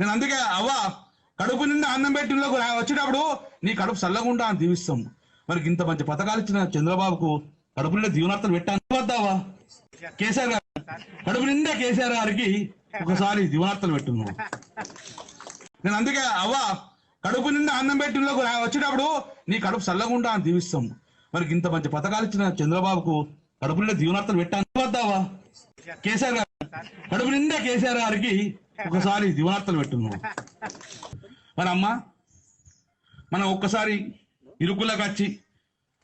నేను అందుకే అవ్వ కడుపు నిండా అన్నం పెట్టిలో వచ్చేటప్పుడు నీ కడుపు చల్లగుండా అని దీవిస్తాం. మనకి ఇంత మంచి పథకాలు ఇచ్చిన చంద్రబాబుకు కడుపు నిండా దీవనార్థాలు పెట్టాను వద్దావా? కేసీఆర్ గారు కడుపు నిండా కేసీఆర్ గారికి ఒకసారి దీవనార్థాలు పెట్టున్నాం. నేను అందుకే అవ్వ కడుపు నిండా అన్నం పెట్టిలో వచ్చేటప్పుడు నీ కడుపు చల్లగుండా అని దీవిస్తాం. మనకి ఇంత మంచి పథకాలు ఇచ్చిన చంద్రబాబుకు కడుపు నిండా దీవనార్థాలు పెట్టాను వద్దావా? కేసీఆర్ గారు కడుపు నిండా కేసీఆర్ గారికి ఒకసారి దీవనార్థాలు పెట్టున్నాం. మరి అమ్మ మనం ఒక్కసారి ఇరుకులకు వచ్చి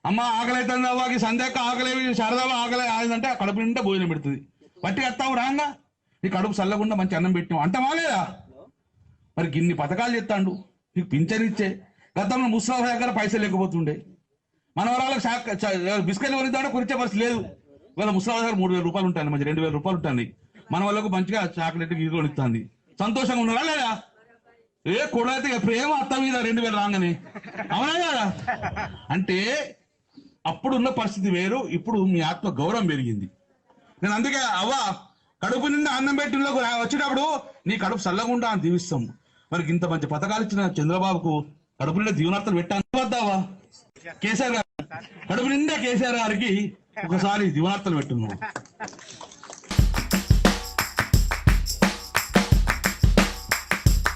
అమ్మ ఆకలి అవుతుంది అవ్వకి సంధ్యాక ఆకలి శారదావ ఆకలి ఆగిందంటే కడుపు నిండా భోజనం పెడుతుంది. పట్టి వస్తావు రాంగా నీ కడుపు చల్లకుండా మంచి అన్నం పెట్టినావు అంటమా లేదా? మరి ఇన్ని పథకాలు చెప్తాండు నీకు పింఛన్ ఇచ్చే. గతంలో ముస్లాం దగ్గర పైసలు లేకపోతుండే మన వరాలకు బిస్కెట్లు కొనిద్దామంటే కొనిచ్చే పరిస్థితి లేదు. ఇవాళ ముస్లాం దగ్గర 3,000 రూపాయలు ఉంటాయి, మంచి 2,000 రూపాయలు ఉంటాయి. మన వాళ్ళకు మంచిగా చాక్లెట్ గీరు కొనిస్తుంది. సంతోషంగా ఉన్నారా లేదా? ఏ కొడైతే ప్రేమ అత్త మీద 2,000 రాగానే అవునా కదా? అంటే అప్పుడున్న పరిస్థితి వేరు, ఇప్పుడు మీ ఆత్మ గౌరవం పెరిగింది. నేను అందుకే అవ్వ కడుపు నిండా అన్నం పెట్టిలో వచ్చేటప్పుడు నీ కడుపు చల్లగుండా అని దీవిస్తాం. మనకి ఇంత మంచి పథకాలు ఇచ్చిన చంద్రబాబుకు కడుపు నిండా దీవనార్థాలు పెట్టాను వద్దావా? కేసీఆర్ గారు కడుపు నిండా కేసీఆర్ గారికి ఒకసారి దీవనార్థాలు పెట్టున్నాం.